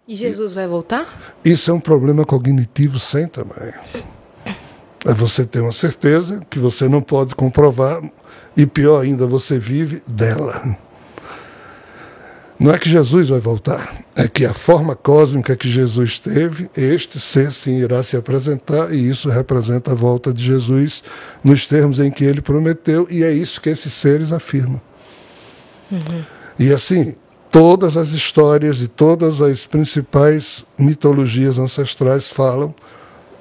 E Jesus vai voltar? Isso é um problema cognitivo sem tamanho. É você ter uma certeza que você não pode comprovar, e pior ainda, você vive dela. Não é que Jesus vai voltar, é que a forma cósmica que Jesus teve, este ser sim irá se apresentar, e isso representa a volta de Jesus nos termos em que ele prometeu, e é isso que esses seres afirmam. E assim, todas as histórias de todas as principais mitologias ancestrais falam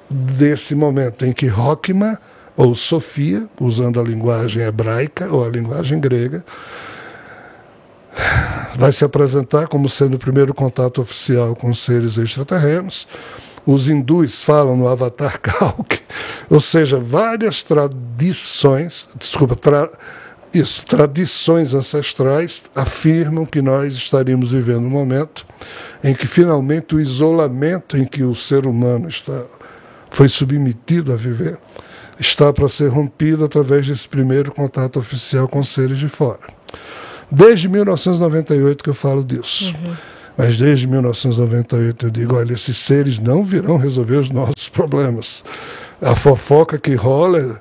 desse momento em que Rokhma, ou Sofia, usando a linguagem hebraica ou a linguagem grega, vai se apresentar como sendo o primeiro contato oficial com seres extraterrenos. Os hindus falam no Avatar Kalki, ou seja, várias tradições, tradições ancestrais afirmam que nós estaríamos vivendo um momento em que finalmente o isolamento em que o ser humano foi submetido a viver está para ser rompido através desse primeiro contato oficial com seres de fora. Desde 1998 que eu falo disso. Mas desde 1998 eu digo, olha, esses seres não virão resolver os nossos problemas. A fofoca que rola,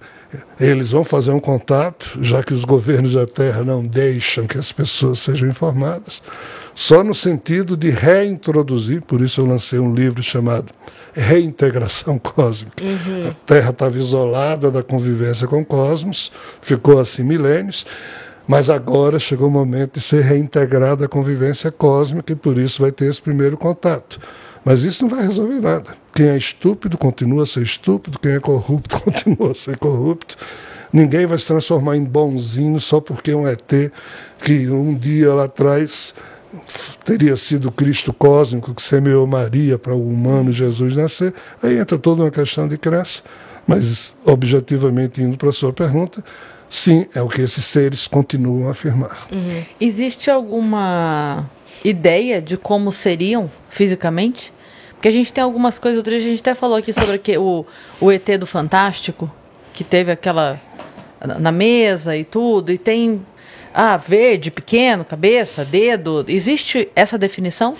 eles vão fazer um contato, já que os governos da Terra não deixam que as pessoas sejam informadas, só no sentido de reintroduzir, por isso eu lancei um livro chamado Reintegração Cósmica. A Terra estava isolada da convivência com o cosmos, ficou assim milênios, mas agora chegou o momento de ser reintegrada à convivência cósmica e por isso vai ter esse primeiro contato. Mas isso não vai resolver nada. Quem é estúpido continua a ser estúpido, quem é corrupto continua a ser corrupto. Ninguém vai se transformar em bonzinho só porque é um ET que um dia lá atrás teria sido o Cristo cósmico que semeou Maria para o humano Jesus nascer. Aí entra toda uma questão de crença, mas objetivamente indo para a sua pergunta, sim, é o que esses seres continuam a afirmar. Existe alguma ideia de como seriam fisicamente? Porque a gente tem algumas coisas, outro dia a gente até falou aqui sobre o ET do Fantástico, que teve aquela na mesa e tudo, e tem verde, pequeno, cabeça, dedo. Existe essa definição?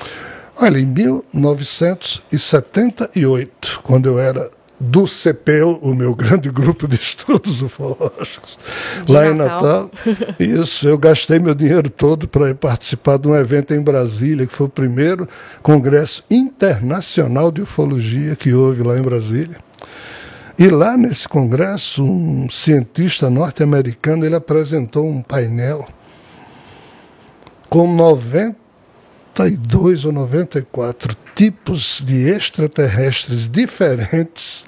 Olha, em 1978, quando eu era do CEPEL, o meu grande grupo de estudos ufológicos, lá em Natal, isso, eu gastei meu dinheiro todo para ir participar de um evento em Brasília, que foi o primeiro congresso internacional de ufologia que houve lá em Brasília. E lá nesse congresso, um cientista norte-americano, ele apresentou um painel com 92 ou 94 tipos de extraterrestres diferentes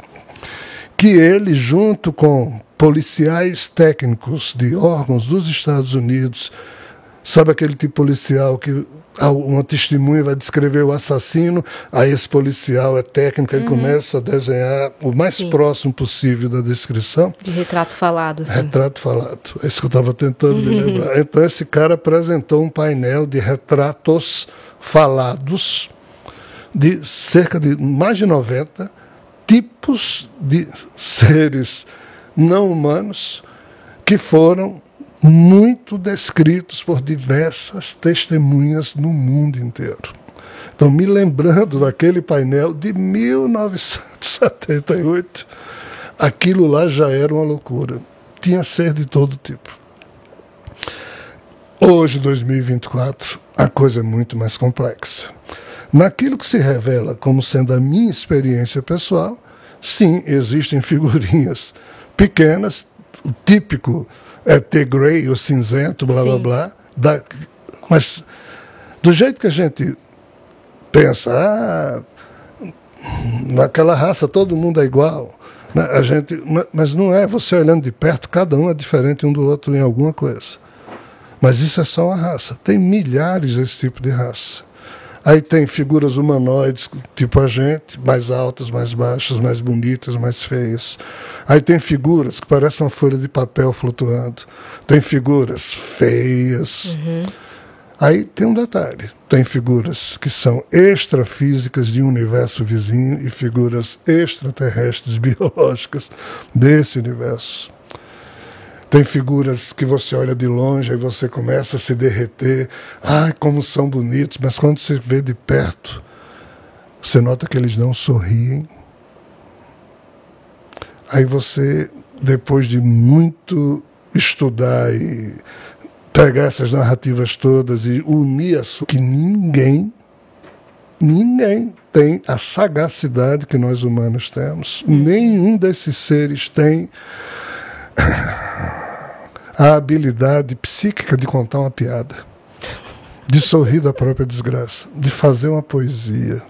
que ele, junto com policiais técnicos de órgãos dos Estados Unidos, sabe aquele tipo policial que uma testemunha vai descrever o assassino, aí esse policial é técnico, ele começa a desenhar o mais próximo possível da descrição. De retrato falado, assim. Retrato falado, é isso que eu estava tentando me lembrar. Então esse cara apresentou um painel de retratos falados de cerca de mais de 90 tipos de seres não humanos que foram muito descritos por diversas testemunhas no mundo inteiro. Então, me lembrando daquele painel de 1978, aquilo lá já era uma loucura. Tinha ser de todo tipo. Hoje, 2024, a coisa é muito mais complexa. Naquilo que se revela como sendo a minha experiência pessoal, sim, existem figurinhas pequenas, o típico ET Grey, o cinzento, blá, blá, blá. Mas do jeito que a gente pensa, naquela raça todo mundo é igual. Né? Mas não é, você olhando de perto, cada um é diferente um do outro em alguma coisa. Mas isso é só uma raça. Tem milhares desse tipo de raça. Aí tem figuras humanoides, tipo a gente, mais altas, mais baixas, mais bonitas, mais feias. Aí tem figuras que parecem uma folha de papel flutuando. Tem figuras feias. Aí tem um detalhe. Tem figuras que são extrafísicas de um universo vizinho e figuras extraterrestres biológicas desse universo. Tem figuras que você olha de longe e você começa a se derreter. Ai, como são bonitos, mas quando você vê de perto, Você nota que eles não sorriem. Aí você, depois de muito estudar e pegar essas narrativas todas e unir que ninguém tem a sagacidade que nós humanos temos. Nenhum desses seres tem a habilidade psíquica de contar uma piada, de sorrir da própria desgraça, de fazer uma poesia,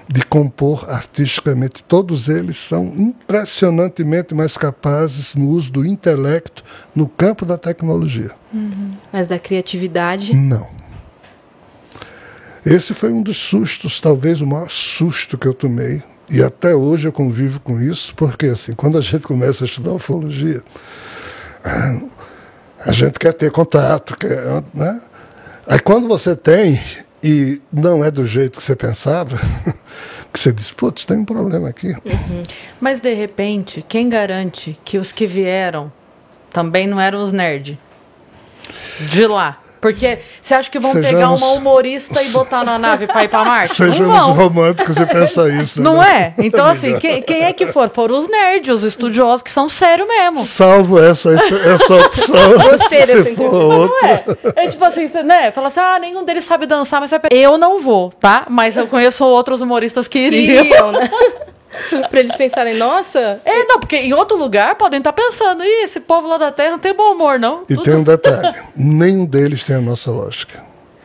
de compor artisticamente. Todos eles são impressionantemente mais capazes no uso do intelecto no campo da tecnologia. Mas da criatividade? Não. Esse foi um dos sustos, talvez o maior susto que eu tomei. E até hoje eu convivo com isso, porque assim, quando a gente começa a estudar ufologia, a gente quer ter contato, né? Aí quando você tem, e não é do jeito que você pensava, que você diz, putz, tem um problema aqui. Mas de repente, quem garante que os que vieram também não eram os nerds de lá? Porque você acha que vão pegar uma humorista e botar na nave para ir para Marte? Sejamos românticos e pensar isso. Não é? Então, assim, quem é que for? Foram os nerds, os estudiosos, que são sérios mesmo. Salvo essa opção. Gostei dessa se for outra. É tipo assim, você, né? Fala assim, nenhum deles sabe dançar, mas vai pegar. Eu não vou, tá? Mas eu conheço outros humoristas que iriam. Né? Pra eles pensarem, nossa... Não, porque em outro lugar podem estar pensando, esse povo lá da Terra não tem bom humor, não. E tem um detalhe, nenhum deles tem a nossa lógica.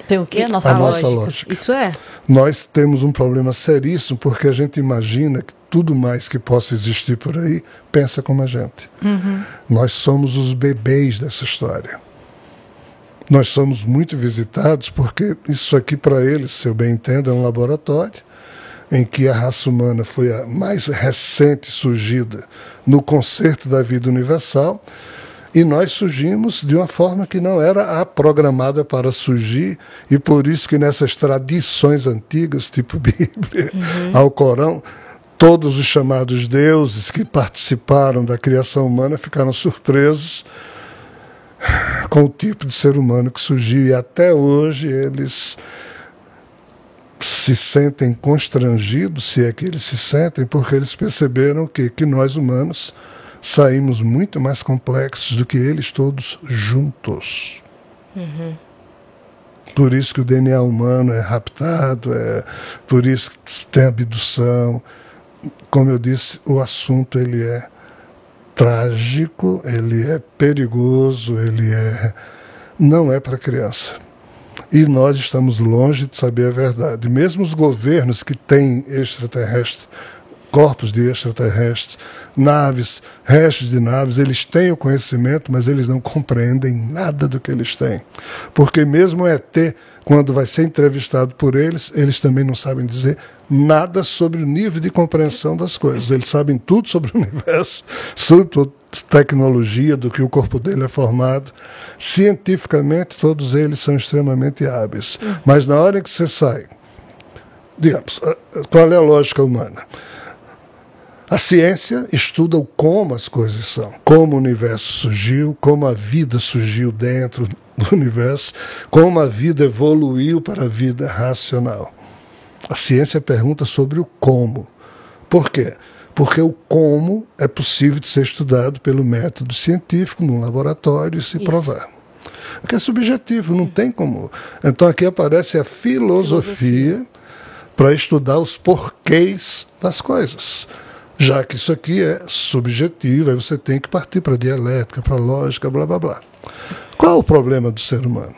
Tem o quê? A nossa lógica. Isso é. Nós temos um problema seríssimo porque a gente imagina que tudo mais que possa existir por aí pensa como a gente. Nós somos os bebês dessa história. Nós somos muito visitados porque isso aqui para eles, se eu bem entendo, é um laboratório em que a raça humana foi a mais recente surgida no concerto da vida universal, e nós surgimos de uma forma que não era a programada para surgir, e por isso que nessas tradições antigas, tipo Bíblia, Alcorão, todos os chamados deuses que participaram da criação humana ficaram surpresos com o tipo de ser humano que surgiu, e até hoje eles se sentem constrangidos, se é que eles se sentem, porque eles perceberam que nós humanos saímos muito mais complexos do que eles todos juntos. Por isso que o DNA humano é raptado, por isso que tem abdução. Como eu disse, o assunto ele é trágico, ele é perigoso, não é para criança. E nós estamos longe de saber a verdade. Mesmo os governos que têm extraterrestres, corpos de extraterrestres, naves, restos de naves, eles têm o conhecimento, mas eles não compreendem nada do que eles têm. Porque mesmo o ET, quando vai ser entrevistado por eles também não sabem dizer nada sobre o nível de compreensão das coisas. Eles sabem tudo sobre o universo, sobre tecnologia, do que o corpo dele é formado. Cientificamente, todos eles são extremamente hábeis. Mas na hora que você sai, digamos, qual é a lógica humana? A ciência estuda o como as coisas são, como o universo surgiu, como a vida surgiu dentro do universo, como a vida evoluiu para a vida racional. A ciência pergunta sobre o como. Por quê? Porque o como é possível de ser estudado pelo método científico num laboratório e se provar. Porque é subjetivo, não tem como. Então aqui aparece a filosofia para estudar os porquês das coisas. Já que isso aqui é subjetivo, aí você tem que partir para a dialética, para a lógica, blá blá blá. Qual o problema do ser humano?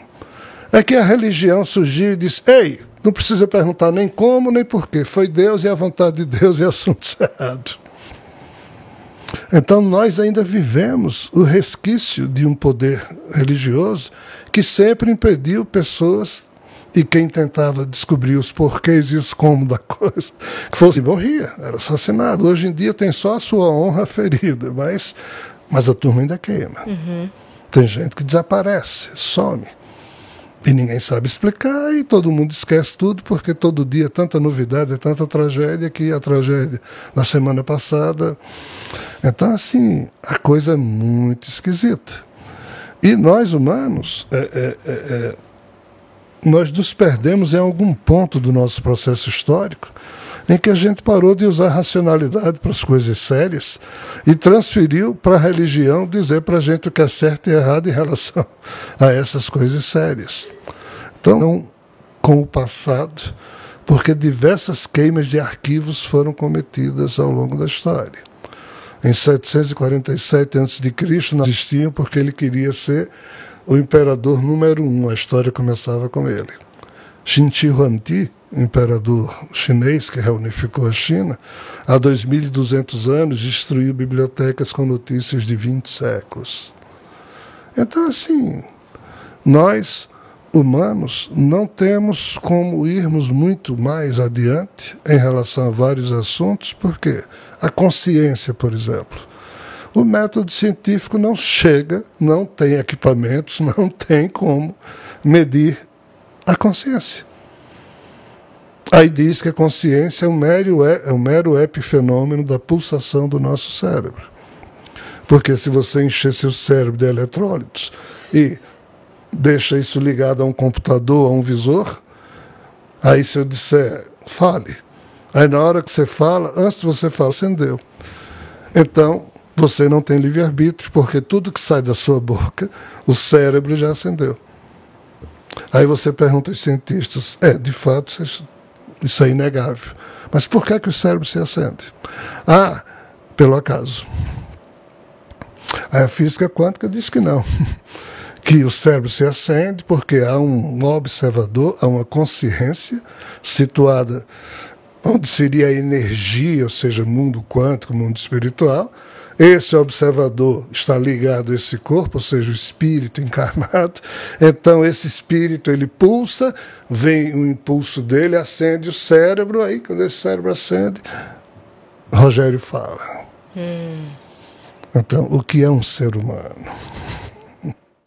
É que a religião surgiu e disse, ei, não precisa perguntar nem como, nem porquê. Foi Deus e a vontade de Deus e assunto cerrado. Então nós ainda vivemos o resquício de um poder religioso que sempre impediu pessoas, e quem tentava descobrir os porquês e os como da coisa, que fosse morria, era assassinado. Hoje em dia tem só a sua honra ferida, mas a turma ainda queima. Tem gente que desaparece, some. E ninguém sabe explicar, e todo mundo esquece tudo, porque todo dia é tanta novidade, é tanta tragédia, que a tragédia da semana passada... Então, assim, a coisa é muito esquisita. E nós, humanos, nós nos perdemos em algum ponto do nosso processo histórico, em que a gente parou de usar racionalidade para as coisas sérias e transferiu para a religião dizer para a gente o que é certo e errado em relação a essas coisas sérias. Então, com o passado, porque diversas queimas de arquivos foram cometidas ao longo da história. Em 747 a.C. não existiam porque ele queria ser o imperador número 1. A história começava com ele. Qin Shi Huangdi, imperador chinês que reunificou a China, há 2.200 anos destruiu bibliotecas com notícias de 20 séculos. Então, assim, nós, humanos, não temos como irmos muito mais adiante em relação a vários assuntos, porque a consciência, por exemplo, o método científico não chega, não tem equipamentos, não tem como medir a consciência. Aí diz que a consciência é um mero epifenômeno da pulsação do nosso cérebro. Porque se você encher seu cérebro de eletrólitos e deixa isso ligado a um computador, a um visor, aí se eu disser, fale. Aí na hora que você fala, antes de você falar, acendeu. Então, você não tem livre-arbítrio, porque tudo que sai da sua boca, o cérebro já acendeu. Aí você pergunta aos cientistas, de fato, isso é inegável. Mas por que o cérebro se acende? Pelo acaso. Aí a física quântica diz que não. Que o cérebro se acende porque há um observador, há uma consciência situada onde seria a energia, ou seja, mundo quântico, mundo espiritual. Esse observador está ligado a esse corpo, ou seja, o espírito encarnado. Então esse espírito, ele pulsa, vem o impulso dele, acende o cérebro, aí quando esse cérebro acende, Rogério fala. Então, o que é um ser humano?